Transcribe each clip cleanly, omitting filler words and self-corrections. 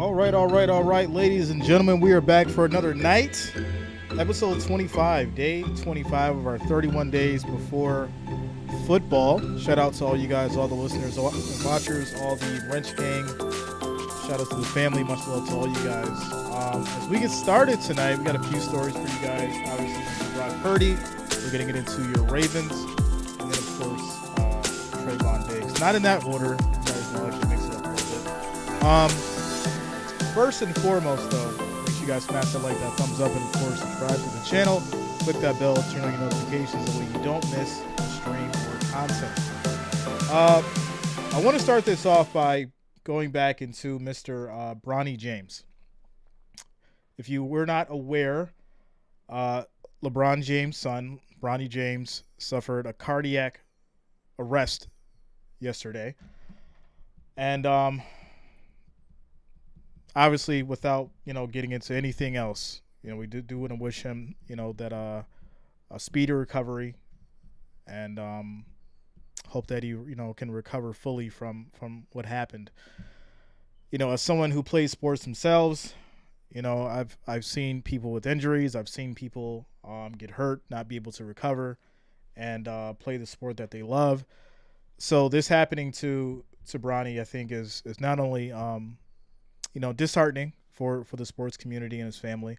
All right, ladies and gentlemen, we are back for another night. Episode 25, day 25 of our 31 days before football. Shout out to all you guys, all the listeners, all the watchers, all the Wrench Gang. Shout out to the family. Much love to all you guys. As we get started tonight, we got a few stories for you guys. Obviously, Brock Purdy. We're getting it into your Ravens. And then, of course, Trevon Diggs. Not in that order. You guys know I can mix it up a little bit. First and foremost, though, make sure you guys smash that like, that thumbs up, and of course, subscribe to the channel. Click that bell, turn on your notifications, that way you don't miss the stream or content. I want to start this off by going back into Mr. Bronny James. If you were not aware, LeBron James' son, Bronny James, suffered a cardiac arrest yesterday. And obviously, without, getting into anything else, we do want to wish him, that a speedy recovery, and hope that he, can recover fully from what happened. As someone who plays sports themselves, I've seen people with injuries. I've seen people get hurt, not be able to recover, and play the sport that they love. So this happening to Bronny, I think, is not only disheartening for the sports community and his family,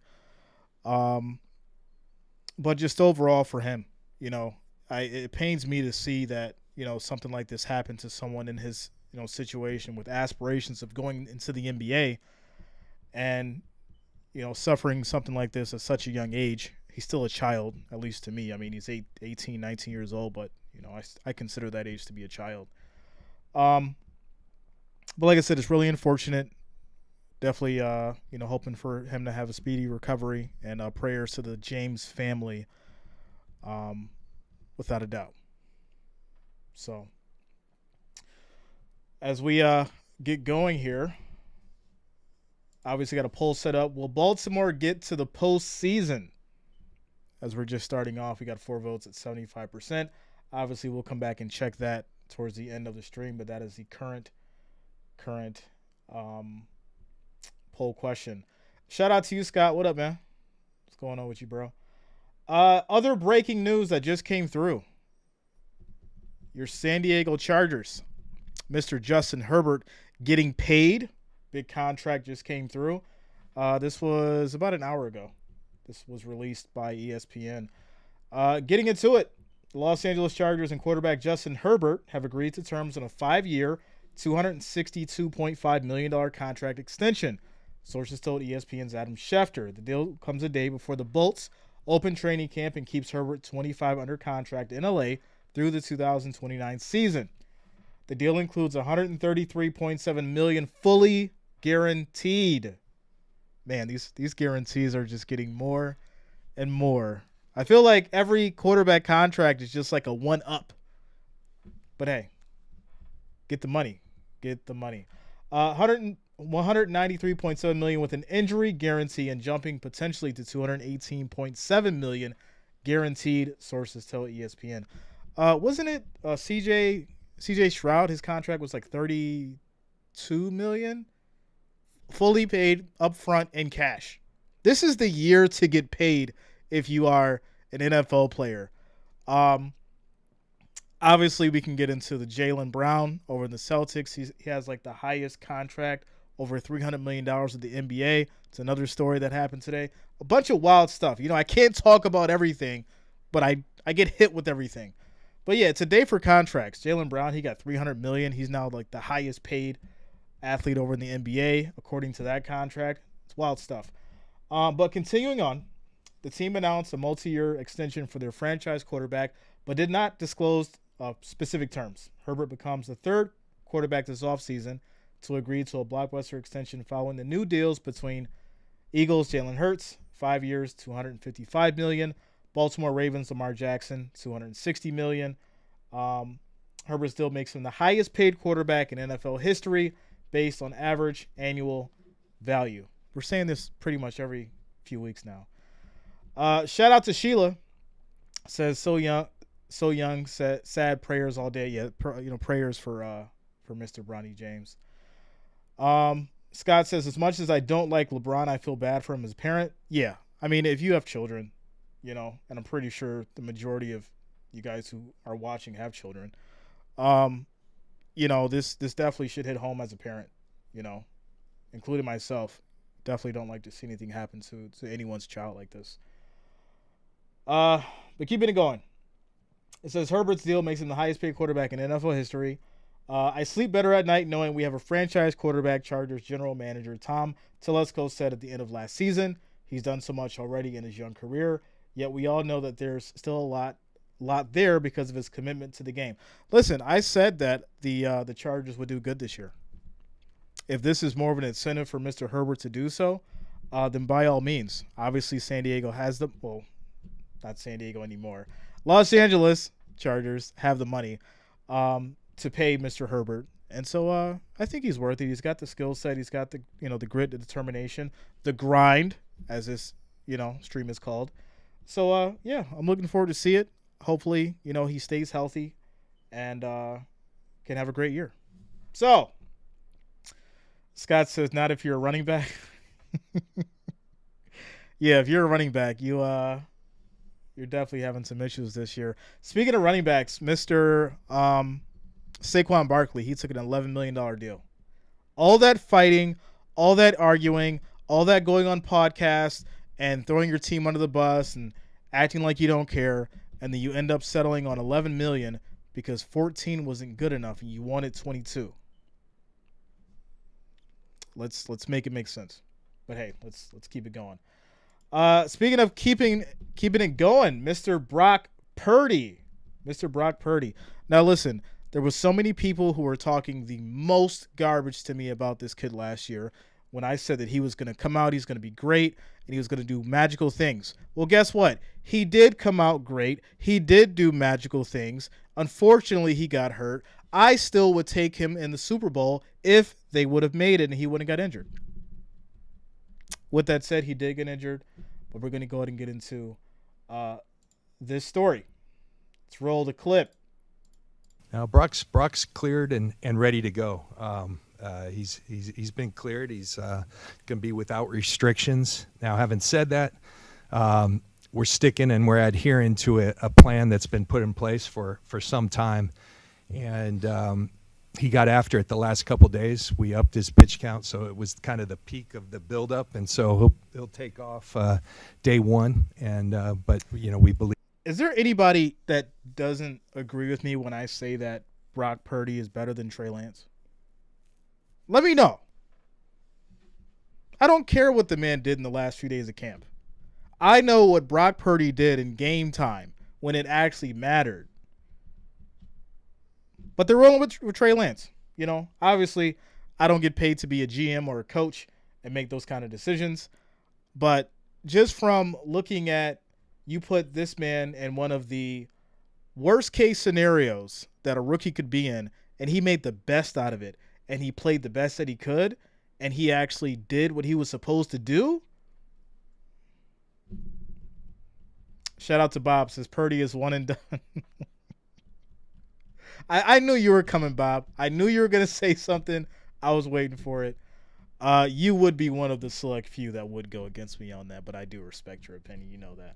but just overall for him. It pains me to see that something like this happen to someone in his situation with aspirations of going into the NBA, and suffering something like this at such a young age. He's still a child, at least to me. I mean, he's 18, 19 years old, but I consider that age to be a child. But like I said, it's really unfortunate. Definitely, hoping for him to have a speedy recovery, and prayers to the James family, without a doubt. So, as we get going here, obviously got a poll set up. Will Baltimore get to the postseason? As we're just starting off, we got 4 votes at 75%. Obviously, we'll come back and check that towards the end of the stream, but that is the current poll question. Shout out to you, Scott. What up, man? What's going on with you, bro? Other breaking news that just came through. Your San Diego Chargers, Mr. Justin Herbert, getting paid. Big contract just came through. This was about an hour ago. This was released by ESPN. Getting into it, the Los Angeles Chargers and quarterback Justin Herbert have agreed to terms on a 5-year, $262.5 million contract extension. Sources told ESPN's Adam Schefter. The deal comes a day before the Bolts open training camp and keeps Herbert 25 under contract in LA through the 2029 season. The deal includes $133.7 million fully guaranteed. Man, these guarantees are just getting more and more. I feel like every quarterback contract is just like a one-up. But hey, get the money. Get the money. $193.7 million with an injury guarantee and jumping potentially to $218.7 million guaranteed, sources tell ESPN. Wasn't it CJ Stroud? His contract was like $32 million, fully paid upfront in cash. This is the year to get paid if you are an NFL player. Obviously, we can get into the Jaylen Brown over in the Celtics. He has like the highest contract, over $300 million with the NBA. It's another story that happened today. A bunch of wild stuff. I can't talk about everything, but I get hit with everything. But yeah, it's a day for contracts. Jaylen Brown, he got $300 million. He's now like the highest paid athlete over in the NBA, according to that contract. It's wild stuff. But continuing on, the team announced a multi-year extension for their franchise quarterback, but did not disclose specific terms. Herbert becomes the third quarterback this offseason to agree to a blockbuster extension following the new deals between Eagles Jalen Hurts, 5 years, $255 million. Baltimore Ravens Lamar Jackson, $260 million. Herbert's deal makes him the highest paid quarterback in NFL history based on average annual value. We're saying this pretty much every few weeks now. Shout out to Sheila. Says so young, sad prayers all day. Yeah, prayers for Mr. Bronny James. Scott says, as much as I don't like LeBron, I feel bad for him as a parent. Yeah. I mean, if you have children, and I'm pretty sure the majority of you guys who are watching have children, um, this definitely should hit home as a parent, you know, including myself. Definitely don't like to see anything happen to anyone's child like this. But keeping it going. It says Herbert's deal makes him the highest paid quarterback in NFL history. I sleep better at night knowing we have a franchise quarterback, Chargers general manager Tom Telesco said at the end of last season. He's done so much already in his young career, yet we all know that there's still a lot there because of his commitment to the game. Listen, I said that the Chargers would do good this year. If this is more of an incentive for Mr. Herbert to do so, then by all means. Obviously, San Diego has not San Diego anymore. Los Angeles Chargers have the money to pay Mr. Herbert. And so I think he's worth it. He's got the skill set. He's got the the grit, the determination, the grind, as this stream is called. So I'm looking forward to see it. Hopefully, he stays healthy and can have a great year. So Scott says, not if you're a running back. Yeah, if you're a running back, you're definitely having some issues this year. Speaking of running backs, Mr. Saquon Barkley, he took an $11 million deal. All that fighting, all that arguing, all that going on podcasts and throwing your team under the bus and acting like you don't care, and then you end up settling on $11 million because 14 wasn't good enough and you wanted 22. Let's make it make sense. But hey, let's keep it going. Speaking of keeping it going, Mr. Brock Purdy. Mr. Brock Purdy. Now listen, there was so many people who were talking the most garbage to me about this kid last year when I said that he was going to come out, he's going to be great, and he was going to do magical things. Well, guess what? He did come out great. He did do magical things. Unfortunately, he got hurt. I still would take him in the Super Bowl if they would have made it and he wouldn't have got injured. With that said, he did get injured, but we're going to go ahead and get into this story. Let's roll the clip. Now, Brock's cleared and ready to go. He's been cleared. He's going to be without restrictions. Now, having said that, we're sticking and we're adhering to a plan that's been put in place for some time. And he got after it the last couple of days. We upped his pitch count, so it was kind of the peak of the buildup. And so he'll take off day one. And but we believe. Is there anybody that doesn't agree with me when I say that Brock Purdy is better than Trey Lance? Let me know. I don't care what the man did in the last few days of camp. I know what Brock Purdy did in game time when it actually mattered. But they're rolling with Trey Lance. Obviously, I don't get paid to be a GM or a coach and make those kind of decisions. But just from looking at, you put this man in one of the worst case scenarios that a rookie could be in, and he made the best out of it, and he played the best that he could, and he actually did what he was supposed to do. Shout out to Bob, says Purdy is one and done. I knew you were coming, Bob. I knew you were going to say something. I was waiting for it. You would be one of the select few that would go against me on that, but I do respect your opinion. You know that.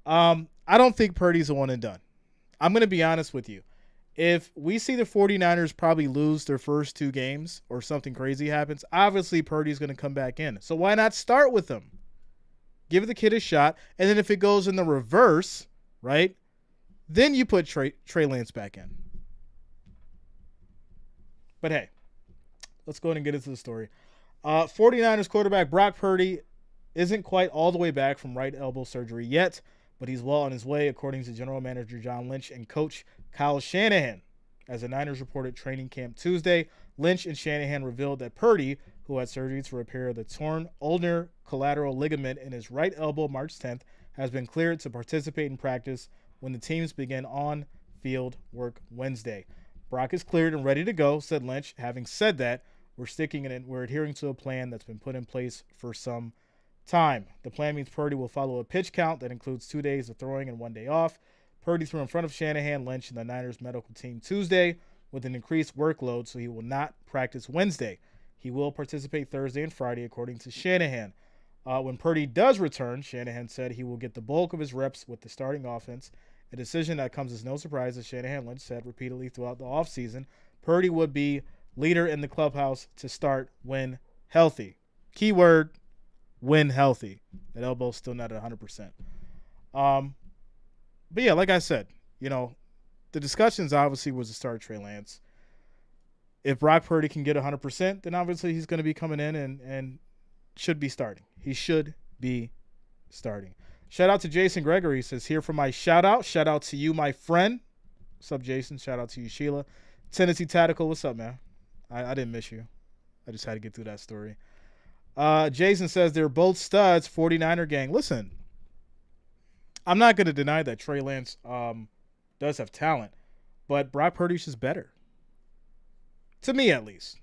I don't think Purdy's a one and done. I'm going to be honest with you. If we see the 49ers probably lose their first two games or something crazy happens, obviously Purdy's going to come back in. So why not start with him? Give the kid a shot, and then if it goes in the reverse, right, then you put Trey Lance back in. But hey, let's go ahead and get into the story. 49ers quarterback Brock Purdy isn't quite all the way back from right elbow surgery yet, but he's well on his way, according to general manager John Lynch and coach Kyle Shanahan. As the Niners reported training camp Tuesday, Lynch and Shanahan revealed that Purdy, who had surgery to repair the torn ulnar collateral ligament in his right elbow March 10th, has been cleared to participate in practice when the teams begin on-field work Wednesday. Brock is cleared and ready to go, said Lynch. Having said that, we're adhering to a plan that's been put in place for some time. The plan means Purdy will follow a pitch count that includes 2 days of throwing and 1 day off. Purdy threw in front of Shanahan, Lynch, and the Niners medical team Tuesday with an increased workload, so he will not practice Wednesday. He will participate Thursday and Friday, according to Shanahan. When Purdy does return, Shanahan said he will get the bulk of his reps with the starting offense, a decision that comes as no surprise, as Shanahan Lynch said repeatedly throughout the offseason. Purdy would be leader in the clubhouse to start when healthy. Keyword, when healthy. That elbow's still not at 100%. But yeah, like I said, the discussions obviously was to start Trey Lance. If Brock Purdy can get 100%, then obviously he's going to be coming in and should be starting. He should be starting. Shout out to Jason Gregory. He says, here for my shout out. Shout out to you, my friend. What's up, Jason? Shout out to you, Sheila. Tennessee Tactical, what's up, man? I didn't miss you. I just had to get through that story. Jason says they're both studs, 49er gang. Listen, I'm not going to deny that Trey Lance does have talent, but Brock Purdy's just better. To me, at least.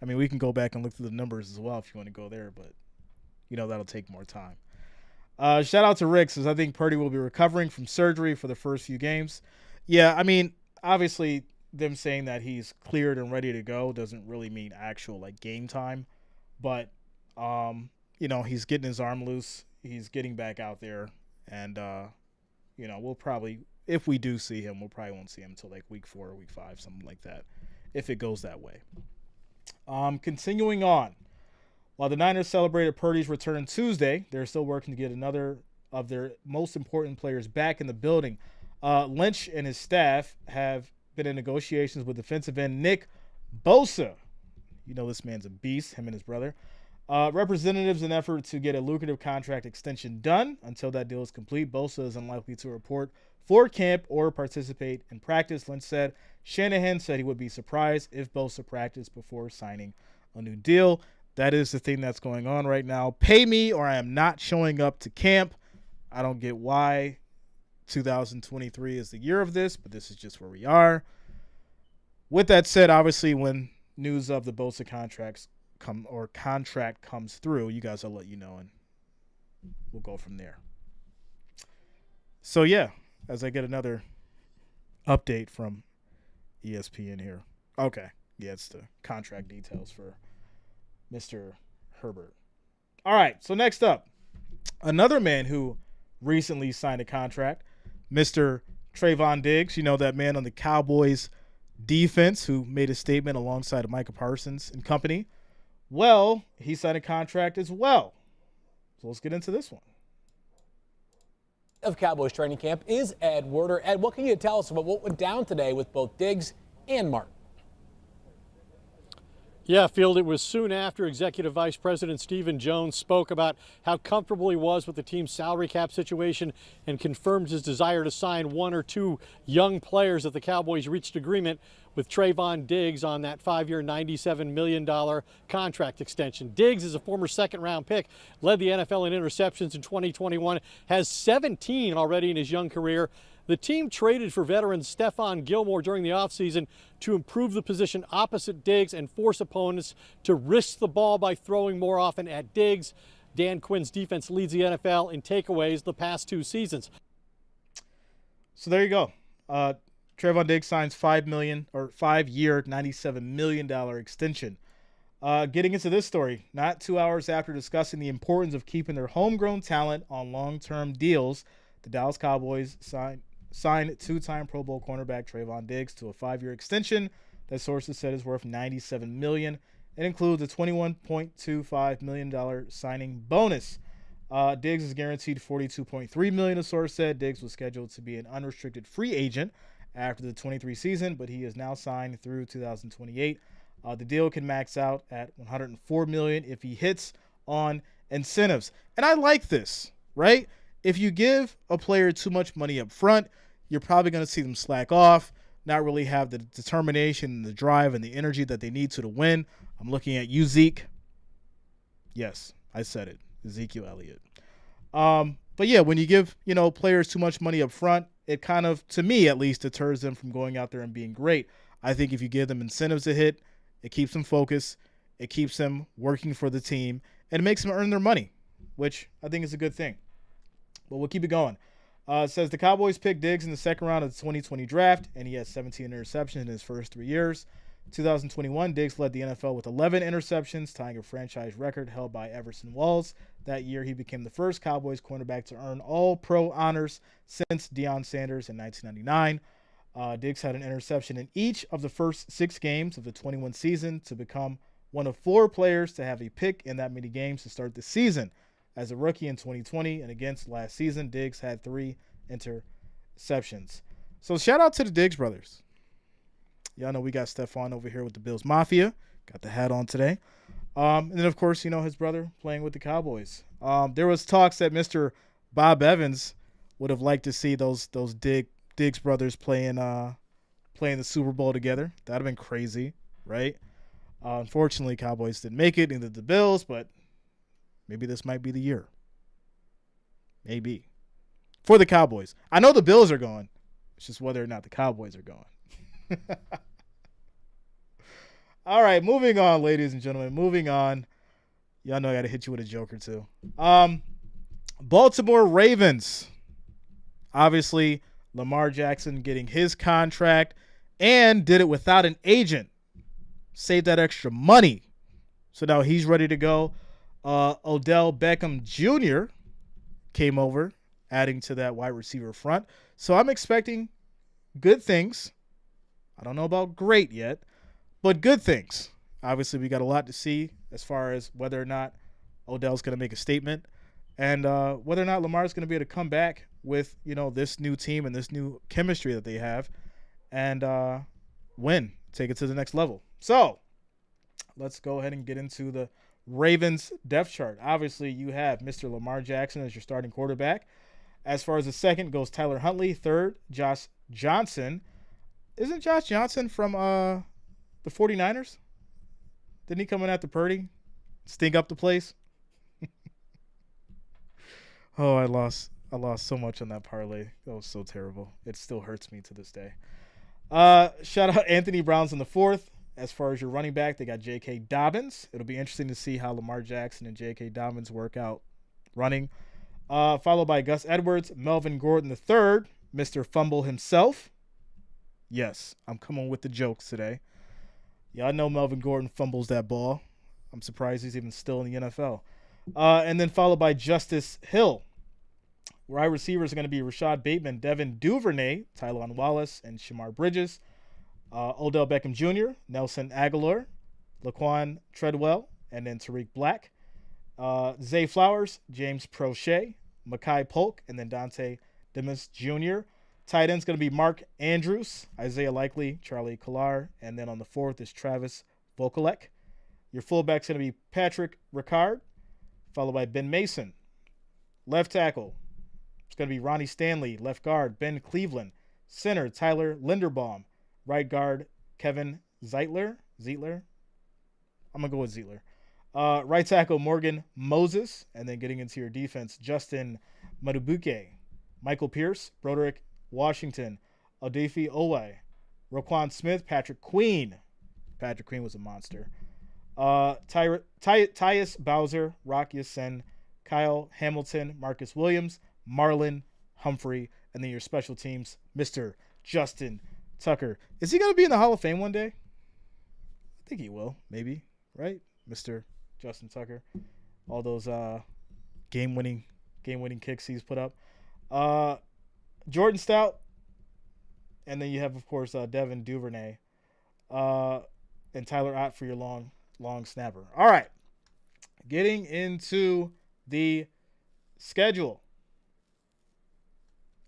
I mean, we can go back and look through the numbers as well if you want to go there, but, that'll take more time. Shout out to Rick, says, I think Purdy will be recovering from surgery for the first few games. Yeah, I mean, obviously them saying that he's cleared and ready to go doesn't really mean actual, game time. But, he's getting his arm loose. He's getting back out there. And, we'll probably, if we do see him, we'll probably won't see him until, week 4 or week 5, something like that, if it goes that way. Continuing on. While the Niners celebrated Purdy's return Tuesday, they're still working to get another of their most important players back in the building. Lynch and his staff have been in negotiations with defensive end Nick Bosa. This man's a beast, him and his brother. Representatives in an effort to get a lucrative contract extension done. Until that deal is complete, Bosa is unlikely to report for camp or participate in practice, Lynch said. Shanahan said he would be surprised if Bosa practiced before signing a new deal. That is the thing that's going on right now. Pay me or I am not showing up to camp. I don't get why 2023 is the year of this, but this is just where we are. With that said, obviously when news of the Bosa contract comes through, you guys, I'll let you know, and we'll go from there. So yeah, as I get another update from ESPN here. Okay, yeah, it's the contract details for Mr. Herbert. All right, so next up, another man who recently signed a contract, Mr. Trevon Diggs. That man on the Cowboys defense who made a statement alongside Micah Parsons and company. Well, he signed a contract as well. So let's get into this one. Of Cowboys training camp is Ed Werder. Ed, what can you tell us about what went down today with both Diggs and Martin? Yeah, Field, it was soon after Executive Vice President Stephen Jones spoke about how comfortable he was with the team's salary cap situation and confirmed his desire to sign one or two young players that the Cowboys reached agreement with Trevon Diggs on that 5-year, $97 million contract extension. Diggs is a former second-round pick, led the NFL in interceptions in 2021, has 17 already in his young career. The team traded for veteran Stephon Gilmore during the offseason to improve the position opposite Diggs and force opponents to risk the ball by throwing more often at Diggs. Dan Quinn's defense leads the NFL in takeaways the past 2 seasons. So there you go. Trevon Diggs signs $5-year, $97 million extension. Getting into this story, not 2 hours after discussing the importance of keeping their homegrown talent on long-term deals, the Dallas Cowboys signed two-time Pro Bowl cornerback Trevon Diggs to a 5-year extension that sources said is worth $97 million. It includes a $21.25 million signing bonus. Diggs is guaranteed $42.3 million, the source said. Diggs was scheduled to be an unrestricted free agent after the 23 season, but he is now signed through 2028. The deal can max out at $104 million if he hits on incentives. And I like this, right? If you give a player too much money up front, you're probably going to see them slack off, not really have the determination, the drive, and the energy that they need to win. I'm looking at you, Zeke. Yes, I said it. Ezekiel Elliott. But yeah, when you give, players too much money up front, it kind of, to me at least, deters them from going out there and being great. I think if you give them incentives to hit, it keeps them focused, it keeps them working for the team, and it makes them earn their money, which I think is a good thing. But we'll keep it going. It says the Cowboys picked Diggs in the second round of the 2020 draft, and he has 17 interceptions in his first 3 years. 2021, Diggs led the NFL with 11 interceptions, tying a franchise record held by Everson Walls. That year, he became the first Cowboys cornerback to earn All-Pro honors since Deion Sanders in 1999. Diggs had an interception in each of the first 6 games of the 21 season to become one of 4 players to have a pick in that many games to start the season. As a rookie in 2020 and against last season, Diggs had 3 interceptions. So shout out to the Diggs brothers. Y'all know we got Stephon over here with the Bills Mafia. Got the hat on today. And then, of course, his brother playing with the Cowboys. There was talks that Mr. Bob Evans would have liked to see those Diggs brothers playing the Super Bowl together. That would have been crazy, right? Unfortunately, Cowboys didn't make it, neither did the Bills, but maybe this might be the year. Maybe. For the Cowboys. I know the Bills are going. It's just whether or not the Cowboys are going. All right, moving on, ladies and gentlemen. Moving on. Y'all know I got to hit you with a joke or two. Baltimore Ravens. Obviously, Lamar Jackson getting his contract and did it without an agent. Saved that extra money. So now he's ready to go. Odell Beckham Jr. came over, adding to that wide receiver front. So I'm expecting good things. I don't know about great yet, but good things. Obviously, we got a lot to see as far as whether or not Odell's going to make a statement and whether or not Lamar's going to be able to come back with, this new team and this new chemistry that they have and win, take it to the next level. So let's go ahead and get into the Ravens depth chart. Obviously, you have Mr. Lamar Jackson as your starting quarterback. As far as the second goes Tyler Huntley. Third, Josh Johnson. Isn't Josh Johnson from the 49ers? Didn't he come in after Purdy? Stink up the place? Oh, I lost so much on that parlay. That was so terrible. It still hurts me to this day. Shout out Anthony Brown's in the fourth. As far as your running back, they got J.K. Dobbins. It'll be interesting to see how Lamar Jackson and J.K. Dobbins work out running. Followed by Gus Edwards, Melvin Gordon III, Mr. Fumble himself. Yes, I'm coming with the jokes today. Yeah, I know Melvin Gordon fumbles that ball. I'm surprised he's even still in the NFL. And then followed by Justice Hill. Wide receivers are going to be Rashad Bateman, Devin Duvernay, Tylon Wallace, and Shamar Bridges. Odell Beckham Jr., Nelson Aguilar, Laquan Treadwell, and then Tariq Black. Zay Flowers, James Prochet, Mekhi Polk, and then Dante Demus Jr. Tight end's going to be Mark Andrews, Isaiah Likely, Charlie Collar, and then on the fourth is Travis Vokalek. Your fullback's going to be Patrick Ricard, followed by Ben Mason. Left tackle, it's going to be Ronnie Stanley. Left guard, Ben Cleveland. Center, Tyler Linderbaum. Right guard, Kevin Zeitler. I'm going to go with Zeitler. Right tackle, Morgan Moses. And then getting into your defense, Justin Madubuke, Michael Pierce, Broderick Washington, Odafe Owe, Roquan Smith, Patrick Queen. Patrick Queen was a monster. Tyus Bowser, Rock Ya-Sin, Kyle Hamilton, Marcus Williams, Marlon Humphrey, and then your special teams, Mr. Justin Tucker. Is he going to be in the Hall of Fame one day? I think he will, maybe, right? Mr. Justin Tucker. All those game-winning kicks he's put up. Jordan Stout, and then you have, of course, Devin Duvernay and Tyler Ott for your long snapper. All right, getting into the schedule.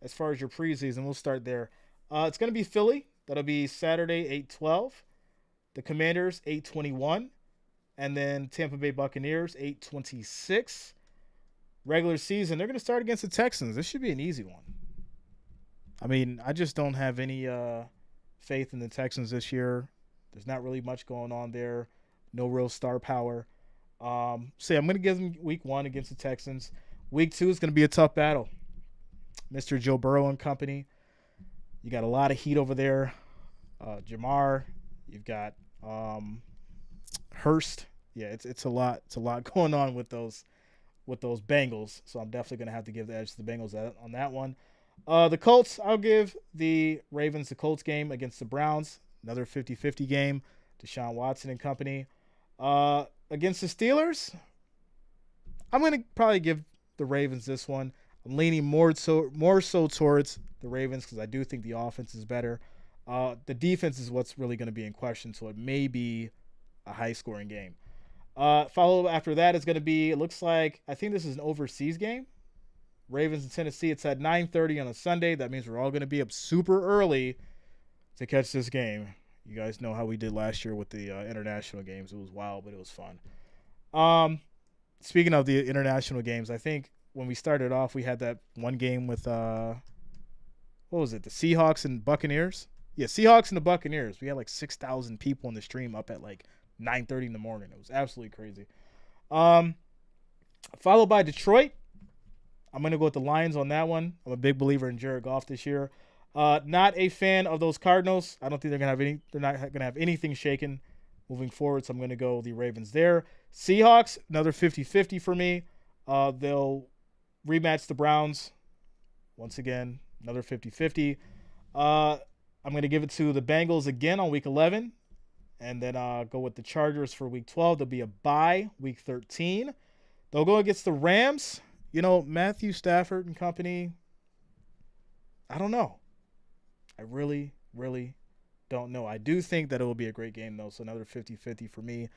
As far as your preseason, we'll start there. It's going to be Philly. That'll be Saturday, 8/12. The Commanders, 8/21. And then Tampa Bay Buccaneers, 8/26. Regular season, they're going to start against the Texans. This should be an easy one. I mean, I just don't have any faith in the Texans this year. There's not really much going on there. No real star power. So I'm going to give them week 1 against the Texans. Week 2 is going to be a tough battle. Mr. Joe Burrow and company. You got a lot of heat over there. Jamar. You've got Hurst. Yeah, it's a lot. It's a lot going on with those Bengals. So I'm definitely going to have to give the edge to the Bengals on that one. The Colts, I'll give the Ravens the Colts game against the Browns. Another 50-50 game. Deshaun Watson and company. Against the Steelers, I'm going to probably give the Ravens this one. I'm leaning more so towards the Ravens because I do think the offense is better. The defense is what's really going to be in question, so it may be a high-scoring game. Follow after that is going to be, it looks like, I think this is an overseas game. Ravens in Tennessee. It's at 9:30 on a Sunday. That means we're all going to be up super early to catch this game. You guys know how we did last year with the international games. It was wild, but it was fun. Speaking of the international games, I think when we started off, we had that one game with, what was it, the Seahawks and Buccaneers? Yeah, Seahawks and the Buccaneers. We had like 6,000 people in the stream up at like 9:30 in the morning. It was absolutely crazy. Followed by Detroit. I'm going to go with the Lions on that one. I'm a big believer in Jared Goff this year. Not a fan of those Cardinals. I don't think they're not going to have anything shaken moving forward, so I'm going to go the Ravens there. Seahawks, another 50-50 for me. They'll rematch the Browns. Once again, another 50-50. I'm going to give it to the Bengals again on week 11. And then go with the Chargers for week 12. There'll be a bye week 13. They'll go against the Rams. You know, Matthew Stafford and company, I don't know. I really, really don't know. I do think that it will be a great game, though, so another 50-50 for me.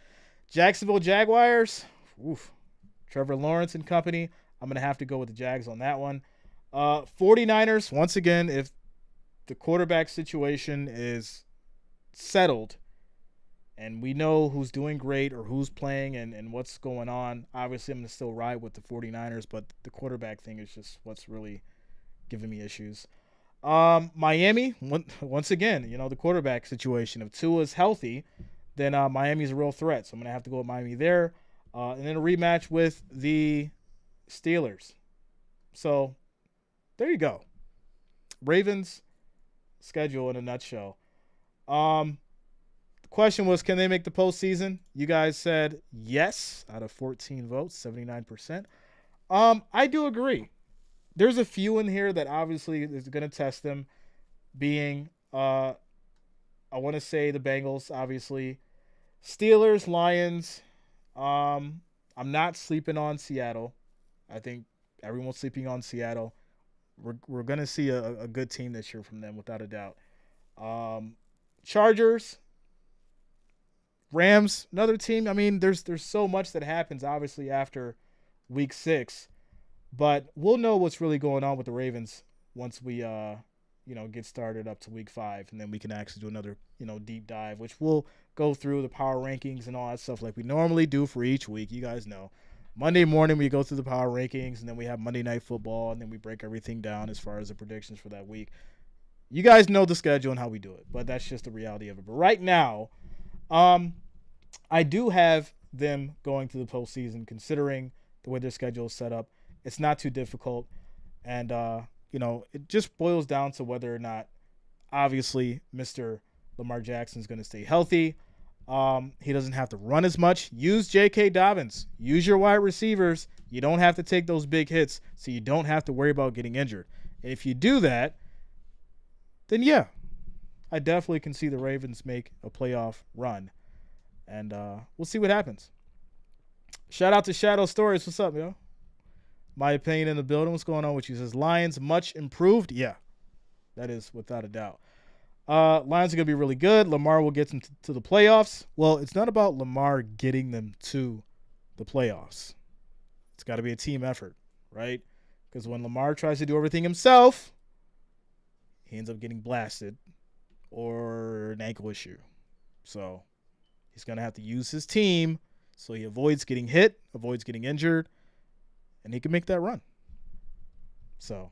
Jacksonville Jaguars, Trevor Lawrence and company. I'm going to have to go with the Jags on that one. 49ers, once again, if the quarterback situation is settled and we know who's doing great or who's playing and what's going on, obviously I'm going to still ride with the 49ers, but the quarterback thing is just what's really giving me issues. Miami, once again, you know, the quarterback situation. If Tua is healthy, then Miami's a real threat, so I'm going to have to go with Miami there. And then a rematch with the Steelers. So there you go. Ravens schedule in a nutshell. The question was, can they make the postseason? You guys said yes out of 14 votes, 79%. I do agree. There's a few in here that obviously is going to test them, being, I want to say the Bengals, obviously. Steelers, Lions. I'm not sleeping on Seattle. I think everyone's sleeping on Seattle. We're going to see a good team this year from them, without a doubt. Chargers, Rams, another team. I mean, there's so much that happens, obviously, after week 6. But we'll know what's really going on with the Ravens once we, get started up to week 5. And then we can actually do another, deep dive, which we'll go through the power rankings and all that stuff like we normally do for each week. You guys know. Monday morning, we go through the power rankings, and then we have Monday Night Football, and then we break everything down as far as the predictions for that week. You guys know the schedule and how we do it, but that's just the reality of it. But right now, I do have them going to the postseason, considering the way their schedule is set up. It's not too difficult, and it just boils down to whether or not, obviously, Mr. Lamar Jackson is going to stay healthy. He doesn't have to run as much. Use J.K. Dobbins. Use your wide receivers. You don't have to take those big hits, so you don't have to worry about getting injured. And if you do that, then yeah, I definitely can see the Ravens make a playoff run. And we'll see what happens. Shout out to Shadow Stories. What's up, yo? My opinion in the building. What's going on with you? Says Lions much improved. Yeah, that is without a doubt. Lions are going to be really good. Lamar will get them to the playoffs. Well, it's not about Lamar getting them to the playoffs. It's got to be a team effort, right? Because when Lamar tries to do everything himself, he ends up getting blasted or an ankle issue. So he's going to have to use his team so he avoids getting hit, avoids getting injured, and he can make that run. So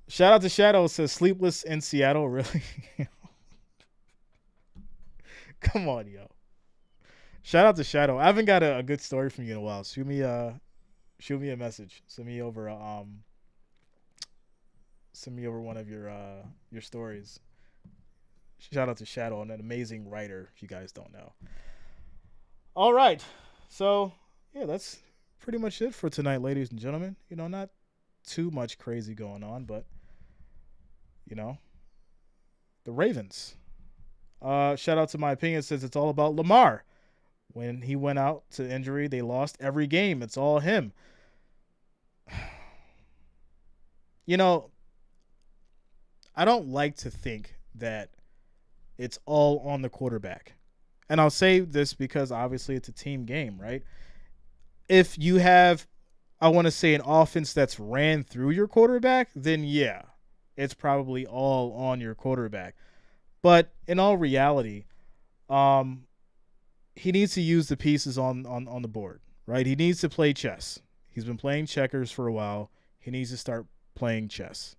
shout out to Shadow. Says sleepless in Seattle. Really? Come on, yo. Shout out to Shadow. I haven't got a good story from you in a while. Shoot me a message. Send me over one of your stories. Shout out to Shadow, an amazing writer, if you guys don't know. All right. So, yeah, that's pretty much it for tonight, ladies and gentlemen. Not too much crazy going on, but, the Ravens. Shout out to My Opinion says it's all about Lamar. When he went out to injury, they lost every game. It's all him. You know, I don't like to think that it's all on the quarterback. And I'll say this because obviously it's a team game, right? If you have, I want to say, an offense that's ran through your quarterback, then yeah, it's probably all on your quarterback. But in all reality, he needs to use the pieces on the board, right? He needs to play chess. He's been playing checkers for a while. He needs to start playing chess.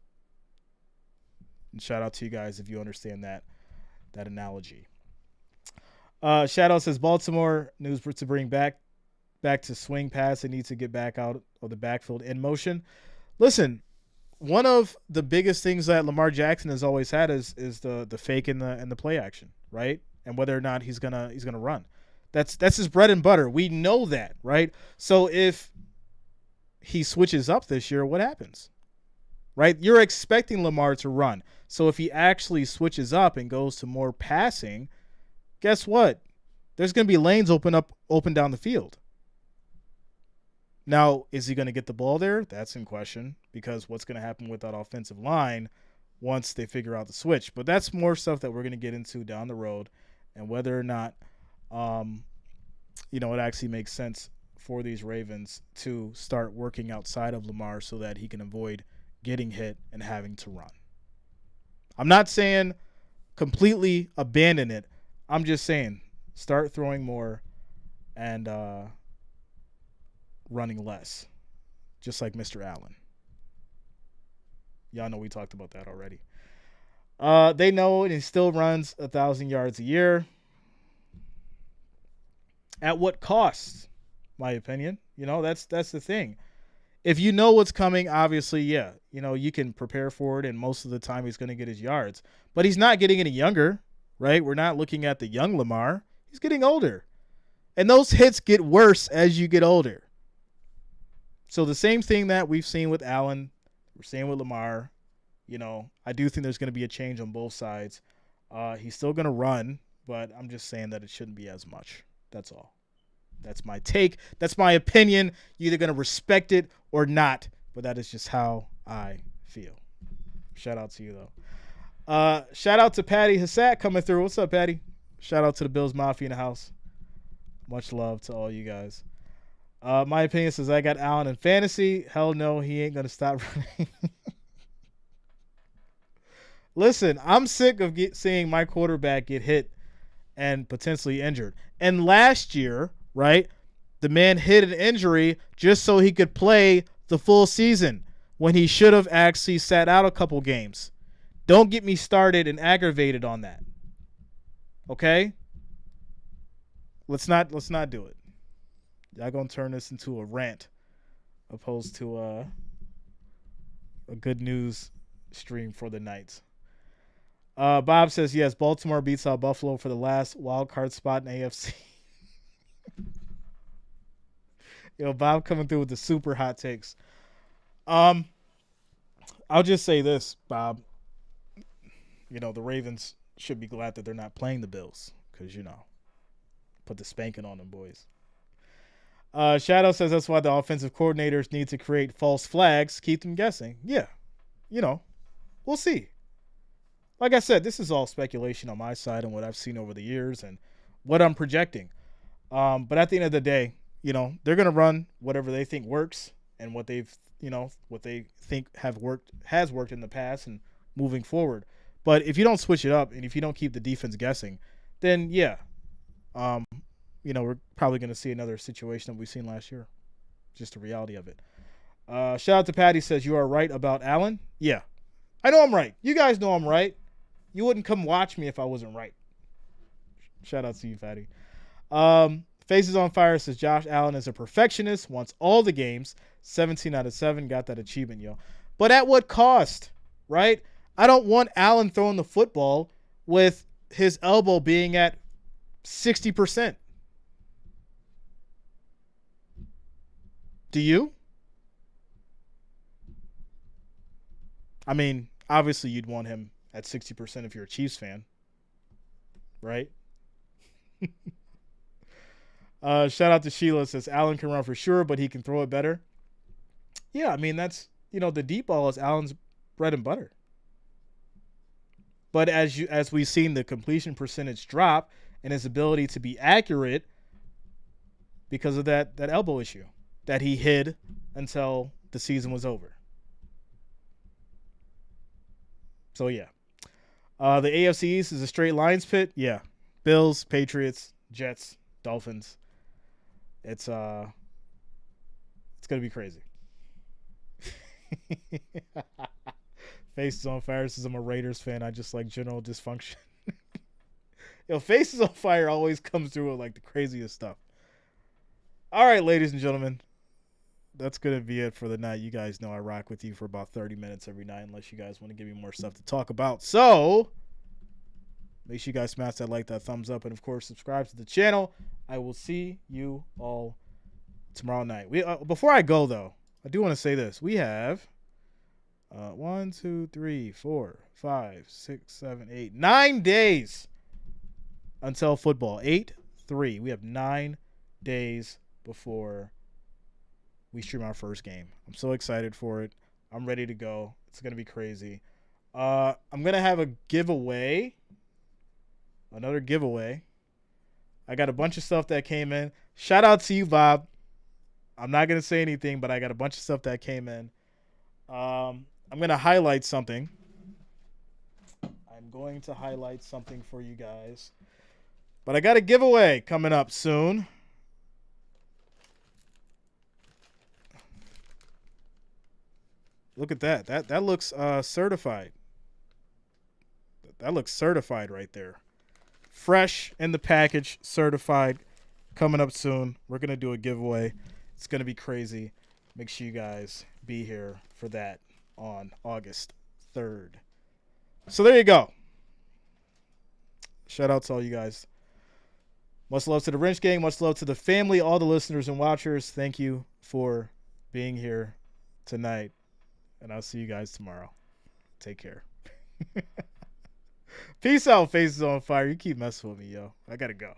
And shout out to you guys if you understand that analogy. Shout out says Baltimore news to bring back to swing pass. They need to get back out of the backfield in motion. Listen, one of the biggest things that Lamar Jackson has always had is the fake and the play action, right? And whether or not he's gonna run. That's his bread and butter. We know that, right? So if he switches up this year, what happens? Right? You're expecting Lamar to run. So if he actually switches up and goes to more passing, guess what? There's going to be lanes open down the field. Now, is he going to get the ball there? That's in question, because what's going to happen with that offensive line once they figure out the switch? But that's more stuff that we're going to get into down the road, and whether or not it actually makes sense for these Ravens to start working outside of Lamar so that he can avoid getting hit and having to run. I'm not saying completely abandon it. I'm just saying start throwing more and running less, just like Mr. Allen. Y'all know we talked about that already. They know it. He still runs 1,000 yards a year. At what cost? My opinion. That's the thing. If you know what's coming, obviously, yeah, you can prepare for it, and most of the time he's going to get his yards. But he's not getting any younger, right? We're not looking at the young Lamar. He's getting older. And those hits get worse as you get older. So the same thing that we've seen with Allen, we're seeing with Lamar. I do think there's going to be a change on both sides. He's still going to run, but I'm just saying that it shouldn't be as much. That's all. That's my take. That's my opinion. You're either going to respect it or not, but that is just how I feel. Shout out to you, though. Shout out to Patty Hassat coming through. What's up, Patty? Shout out to the Bills Mafia in the house. Much love to all you guys. My opinion says I got Allen in fantasy. Hell no, he ain't going to stop running. Listen, I'm sick of seeing my quarterback get hit and potentially injured. And last year, right, the man hit an injury just so he could play the full season when he should have actually sat out a couple games. Don't get me started and aggravated on that. Okay? Let's not do it. Y'all gonna turn this into a rant opposed to a good news stream for the night. Bob says, yes, Baltimore beats out Buffalo for the last wild card spot in AFC. Yo, Bob coming through with the super hot takes. I'll just say this, Bob. The Ravens should be glad that they're not playing the Bills because, put the spanking on them boys. Shadow says that's why the offensive coordinators need to create false flags, keep them guessing. Yeah, we'll see. Like I said, this is all speculation on my side and what I've seen over the years and what I'm projecting. But at the end of the day, they're going to run whatever they think works and what they've, what they think has worked in the past and moving forward. But if you don't switch it up and if you don't keep the defense guessing, then yeah, we're probably going to see another situation that we've seen last year. Just the reality of it. Shout out to Patty says you are right about Allen. Yeah, I know I'm right. You guys know I'm right. You wouldn't come watch me if I wasn't right. Shout out to you, Patty. Faces on Fire says Josh Allen is a perfectionist, wants all the games. 17 out of 7, got that achievement, yo. But at what cost, right? I don't want Allen throwing the football with his elbow being at 60%. Do you? I mean, obviously you'd want him at 60% if you're a Chiefs fan, right? Shout out to Sheila, says Allen can run for sure, but he can throw it better. Yeah, I mean, that's, the deep ball is Allen's bread and butter. But as we've seen the completion percentage drop and his ability to be accurate because of that elbow issue that he hid until the season was over. So, yeah. The AFC East is a straight lines pit. Yeah. Bills, Patriots, Jets, Dolphins. It's going to be crazy. Face is on fire says I'm a Raiders fan. I just like general dysfunction. Faces on fire always comes through with like the craziest stuff. All right, ladies and gentlemen. That's going to be it for the night. You guys know I rock with you for about 30 minutes every night unless you guys want to give me more stuff to talk about. So, make sure you guys smash that like, that thumbs up, and, of course, subscribe to the channel. I will see you all tomorrow night. Before I go, though, I do want to say this. We have 1, 2, 3, 4, 5, 6, 7, 8, 9 days until football. 8-3. We have 9 days before we stream our first game. I'm so excited for it. I'm ready to go. It's going to be crazy. I'm going to have a giveaway. Another giveaway. I got a bunch of stuff that came in. Shout out to you, Bob. I'm not going to say anything, but I got a bunch of stuff that came in. I'm going to highlight something. I'm going to highlight something for you guys. But I got a giveaway coming up soon. Look at that. That looks certified. That looks certified right there. Fresh in the package, certified. Coming up soon. We're going to do a giveaway. It's going to be crazy. Make sure you guys be here for that on August 3rd. So there you go. Shout out to all you guys. Much love to the Wrench Gang. Much love to the family, all the listeners and watchers. Thank you for being here tonight. And I'll see you guys tomorrow. Take care. Peace out, Faces on Fire. You keep messing with me, yo. I got to go.